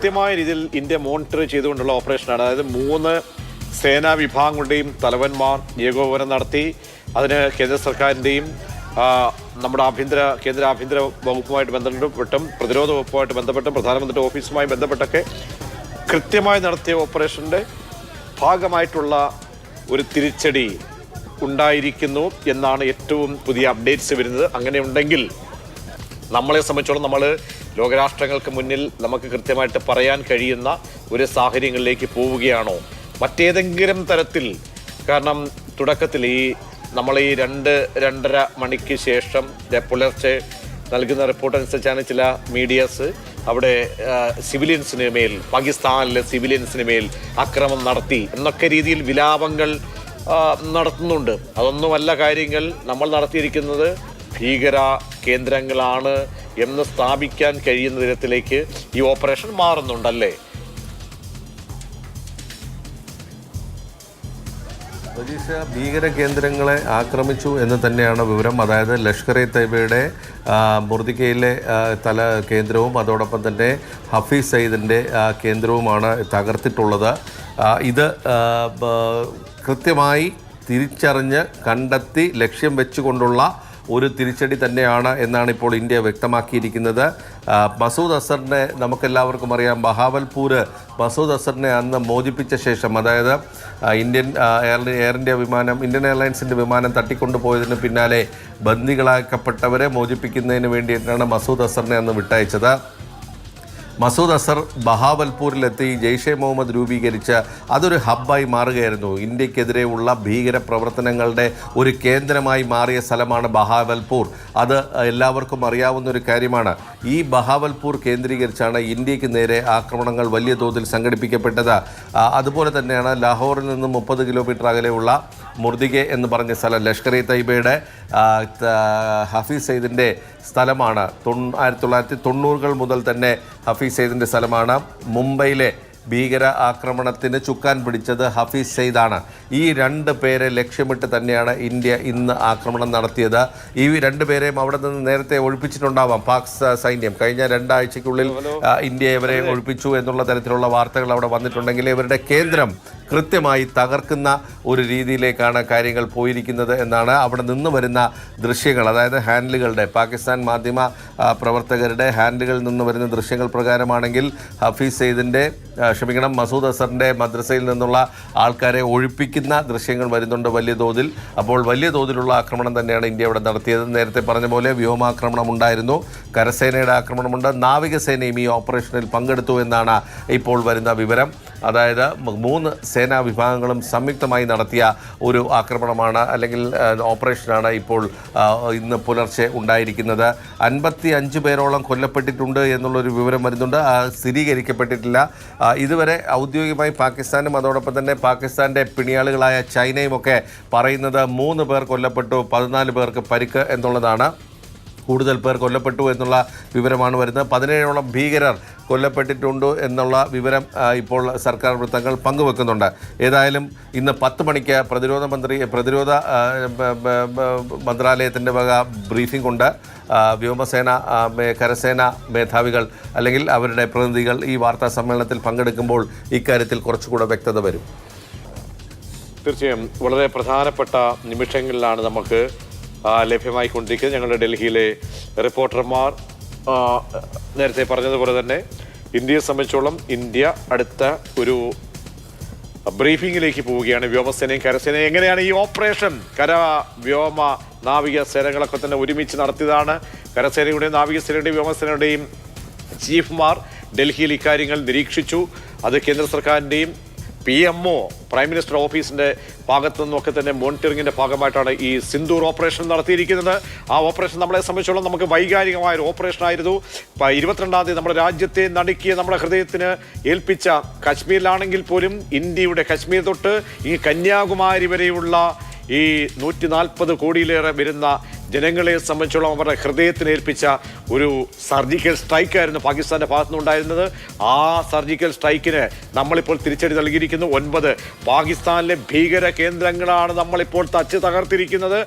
കൃത്യമായ രീതിയിൽ India monitor ചെയ്തുകൊണ്ടുള്ള ഓപ്പറേഷനാണ്. അതായത് 3 സേനാ വിഭാഗങ്ങളുടെയും തലവന്മാർ ഏകോപനം നടത്തി. അതിന് കേന്ദ്ര സർക്കാരിൻ്റെയും നമ്മുടെ കേന്ദ്ര ആഭ്യന്തര വകുപ്പുമായിട്ട് ബന്ധപ്പെട്ടും പ്രതിരോധ വകുപ്പുമായിട്ട് ബന്ധപ്പെട്ടും പ്രധാനമന്ത്രിയുടെ ഓഫീസുമായി ബന്ധപ്പെട്ടൊക്കെ കൃത്യമായി നടത്തിയ ഓപ്പറേഷൻ്റെ ഭാഗമായിട്ടുള്ള ഒരു തിരിച്ചടി ഉണ്ടായിരിക്കുന്നു എന്നാണ് ഏറ്റവും പുതിയ അപ്ഡേറ്റ്സ് വരുന്നത്. അങ്ങനെ ഉണ്ടെങ്കിൽ നമ്മളെ സംബന്ധിച്ചോളം നമ്മൾ ലോകരാഷ്ട്രങ്ങൾക്ക് മുന്നിൽ നമുക്ക് കൃത്യമായിട്ട് പറയാൻ കഴിയുന്ന ഒരു സാഹചര്യങ്ങളിലേക്ക് പോവുകയാണോ മറ്റേതെങ്കിലും തരത്തിൽ? കാരണം തുടക്കത്തിൽ നമ്മൾ ഈ 2-2.5 മണിക്ക് ശേഷം പുലർച്ചെ നൽകുന്ന റിപ്പോർട്ട് അനുസരിച്ചാണ് ചില മീഡിയാസ് അവിടെ സിവിലിയൻസിന് മേൽ, പാകിസ്ഥാനിലെ സിവിലിയൻസിന് മേൽ ആക്രമണം നടത്തി എന്നൊക്കെ രീതിയിൽ വിലാപങ്ങൾ നടത്തുന്നുണ്ട്. അതൊന്നുമല്ല കാര്യങ്ങൾ. നമ്മൾ നടത്തിയിരിക്കുന്നത് ഭീകര കേന്ദ്രങ്ങളാണ് എന്ന് സ്ഥാപിക്കാൻ കഴിയുന്ന തരത്തിലേക്ക് ഈ ഓപ്പറേഷൻ മാറുന്നുണ്ടല്ലേ? ഭീകര കേന്ദ്രങ്ങളെ ആക്രമിച്ചു എന്ന് തന്നെയാണ് വിവരം. അതായത് ലഷ്കർ ഇ തൈബയുടെ മുർദിക്കയിലെ കേന്ദ്രവും അതോടൊപ്പം തന്നെ ഹഫീസ് സയ്യിദിൻ്റെ കേന്ദ്രവുമാണ് തകർത്തിട്ടുള്ളത്. ഇത് കൃത്യമായി തിരിച്ചറിഞ്ഞ് കണ്ടെത്തി ലക്ഷ്യം വെച്ചുകൊണ്ടുള്ള ഒരു തിരിച്ചടി തന്നെയാണ് എന്നാണ് ഇപ്പോൾ ഇന്ത്യ വ്യക്തമാക്കിയിരിക്കുന്നത്. മസൂദ് അസറിനെ നമുക്കെല്ലാവർക്കും അറിയാം. ബഹാവൽപൂർ മസൂദ് അസറിനെ അന്ന് മോചിപ്പിച്ച ശേഷം, അതായത് ഇന്ത്യൻ എയർലൈൻസിൻ്റെ വിമാനം തട്ടിക്കൊണ്ടുപോയതിന് പിന്നാലെ ബന്ദികളാക്കപ്പെട്ടവരെ മോചിപ്പിക്കുന്നതിന് വേണ്ടിയിട്ടാണ് മസൂദ് അസറിനെ അന്ന് വിട്ടയച്ചത്. മസൂദ് അസർ ബഹാവൽപൂരിലെത്തി ജെയ്ഷെ മുഹമ്മദ് രൂപീകരിച്ച് അതൊരു ഹബ്ബായി മാറുകയായിരുന്നു. ഇന്ത്യക്കെതിരെയുള്ള ഭീകര പ്രവർത്തനങ്ങളുടെ ഒരു കേന്ദ്രമായി മാറിയ സ്ഥലമാണ് ബഹാവൽപൂർ. അത് എല്ലാവർക്കും അറിയാവുന്ന ഒരു കാര്യമാണ്. ഈ ബഹാവൽപൂർ കേന്ദ്രീകരിച്ചാണ് ഇന്ത്യക്ക് നേരെ ആക്രമണങ്ങൾ വലിയ തോതിൽ സംഘടിപ്പിക്കപ്പെട്ടത്. അതുപോലെ തന്നെയാണ് ലാഹോറിൽ നിന്നും 30 കിലോമീറ്റർ അകലെയുള്ള മുർദിഗെ എന്ന് പറഞ്ഞ സ്ഥലം ലഷ്കർ ഇ തൈബയുടെ ഹഫീസ് സയ്യിദിൻ്റെ സ്ഥലമാണ്. 1990 മുതൽ തന്നെ ഹഫീസ് സയ്യിദിൻ്റെ സ്ഥലമാണ്. മുംബൈയിലെ ഭീകര ആക്രമണത്തിന് ചുക്കാൻ പിടിച്ചത് ഹഫീസ് സയ്യിദാണ്. ഈ 2 പേരെ ലക്ഷ്യമിട്ട് തന്നെയാണ് ഇന്ത്യ ഇന്ന് ആക്രമണം നടത്തിയത്. ഈ 2 പേരെയും അവിടെ നിന്ന് നേരത്തെ ഒഴിപ്പിച്ചിട്ടുണ്ടാവാം പാക് സൈന്യം. കഴിഞ്ഞ 2 ആഴ്ചയ്ക്കുള്ളിൽ ഇന്ത്യ ഇവരെ ഒഴിപ്പിച്ചു എന്നുള്ള തരത്തിലുള്ള വാർത്തകൾ അവിടെ വന്നിട്ടുണ്ടെങ്കിൽ ഇവരുടെ കേന്ദ്രം കൃത്യമായി തകർക്കുന്ന ഒരു രീതിയിലേക്കാണ് കാര്യങ്ങൾ പോയിരിക്കുന്നത് എന്നാണ് അവിടെ നിന്ന് വരുന്ന ദൃശ്യങ്ങൾ. അതായത് ഹാൻഡിലുകളുടെ, പാകിസ്ഥാൻ മാധ്യമ പ്രവർത്തകരുടെ ഹാൻഡിലുകളിൽ നിന്ന് വരുന്ന ദൃശ്യങ്ങൾ പ്രകാരമാണെങ്കിൽ ഹഫീസ് സയ്യിദിൻ്റെ മസൂദ് അസറിൻ്റെ മദ്രസയിൽ നിന്നുള്ള ആൾക്കാരെ ഒഴിപ്പിക്കുന്ന ദൃശ്യങ്ങൾ വരുന്നുണ്ട് വലിയ തോതിൽ. അപ്പോൾ വലിയ തോതിലുള്ള ആക്രമണം തന്നെയാണ് ഇന്ത്യ ഇവിടെ നടത്തിയത്. നേരത്തെ പറഞ്ഞ പോലെ വ്യോമാക്രമണം ഉണ്ടായിരുന്നു, കരസേനയുടെ ആക്രമണമുണ്ട്, നാവികസേനയും ഈ ഓപ്പറേഷനിൽ പങ്കെടുത്തു എന്നാണ് ഇപ്പോൾ വരുന്ന വിവരം. അതായത് 3 സേനാ വിഭാഗങ്ങളും സംയുക്തമായി നടത്തിയ ഒരു ആക്രമണമാണ്, അല്ലെങ്കിൽ ഓപ്പറേഷനാണ് ഇപ്പോൾ ഇന്ന് പുലർച്ചെ ഉണ്ടായിരിക്കുന്നത്. 55 പേരോളം കൊല്ലപ്പെട്ടിട്ടുണ്ട് എന്നുള്ളൊരു വിവരം വരുന്നുണ്ട്. സ്ഥിരീകരിക്കപ്പെട്ടിട്ടില്ല ഇതുവരെ ഔദ്യോഗികമായി. പാകിസ്ഥാനും അതോടൊപ്പം തന്നെ പാകിസ്ഥാൻ്റെ പിണിയാളുകളായ ചൈനയും ഒക്കെ പറയുന്നത് 3 പേർ കൊല്ലപ്പെട്ടു, 14 പേർക്ക് പരിക്ക് എന്നുള്ളതാണ്. കൂടുതൽ പേർ കൊല്ലപ്പെട്ടു എന്നുള്ള വിവരമാണ് വരുന്നത്. 17ഓളം ഭീകരർ കൊല്ലപ്പെട്ടിട്ടുണ്ട് എന്നുള്ള വിവരം ഇപ്പോൾ സർക്കാർ വൃത്തങ്ങൾ പങ്കുവെക്കുന്നുണ്ട്. ഏതായാലും ഇന്ന് 10 മണിക്ക് പ്രതിരോധ മന്ത്രാലയത്തിൻ്റെ വക ബ്രീഫിംഗ് ഉണ്ട്. വ്യോമസേന, കരസേന മേധാവികൾ അല്ലെങ്കിൽ അവരുടെ പ്രതിനിധികൾ ഈ വാർത്താ സമ്മേളനത്തിൽ പങ്കെടുക്കുമ്പോൾ ഇക്കാര്യത്തിൽ കുറച്ചുകൂടെ വ്യക്തത വരും. തീർച്ചയായും വളരെ പ്രധാനപ്പെട്ട നിമിഷങ്ങളിലാണ് നമുക്ക് ലഭ്യമായിക്കൊണ്ടിരിക്കുന്നത്. ഞങ്ങളുടെ ഡൽഹിയിലെ റിപ്പോർട്ടർമാർ നേരത്തെ പറഞ്ഞതുപോലെ തന്നെ ഇന്ത്യയെ സംബന്ധിച്ചോളം ഇന്ത്യ അടുത്ത ഒരു ബ്രീഫിങ്ങിലേക്ക് പോവുകയാണ്. വ്യോമസേനയും കരസേനയും എങ്ങനെയാണ് ഈ ഓപ്പറേഷൻ വ്യോമ നാവിക സേനകളൊക്കെ തന്നെ ഒരുമിച്ച് നടത്തിയതാണ്. കരസേനയുടെയും നാവികസേനയുടെയും വ്യോമസേനയുടെയും ചീഫ്മാർ ഡൽഹിയിൽ ഇക്കാര്യങ്ങൾ നിരീക്ഷിച്ചു. അത് കേന്ദ്ര സർക്കാരിൻ്റെയും PMO പ്രൈം മിനിസ്റ്റർ ഓഫീസിൻ്റെ ഭാഗത്തു നിന്നൊക്കെ തന്നെ മോണിറ്ററിങ്ങിൻ്റെ ഭാഗമായിട്ടാണ് ഈ സിന്ദൂർ ഓപ്പറേഷൻ നടത്തിയിരിക്കുന്നത്. ആ ഓപ്പറേഷൻ നമ്മളെ സംബന്ധിച്ചോളം നമുക്ക് വൈകാരികമായ ഒരു ഓപ്പറേഷൻ ആയിരുന്നു. 22-ാം തീയതി നമ്മുടെ രാജ്യത്തെ നടുക്കിയ, നമ്മുടെ ഹൃദയത്തിന് ഏൽപ്പിച്ച കശ്മീരിലാണെങ്കിൽ പോലും ഇന്ത്യയുടെ കശ്മീർ തൊട്ട് ഈ കന്യാകുമാരി വരെയുള്ള ഈ 140 കോടിയിലേറെ വരുന്ന ജനങ്ങളെ സംബന്ധിച്ചോളം അവരുടെ ഹൃദയത്തിന് ഏൽപ്പിച്ച ഒരു സർജിക്കൽ സ്ട്രൈക്കായിരുന്നു പാകിസ്ഥാൻ്റെ ഭാഗത്തുനിന്നുണ്ടായിരുന്നത്. ആ സർജിക്കൽ സ്ട്രൈക്കിന് നമ്മളിപ്പോൾ തിരിച്ചടി നൽകിയിരിക്കുന്നു. 9 പാകിസ്ഥാനിലെ ഭീകര കേന്ദ്രങ്ങളാണ് നമ്മളിപ്പോൾ തകർത്തിരിക്കുന്നത്.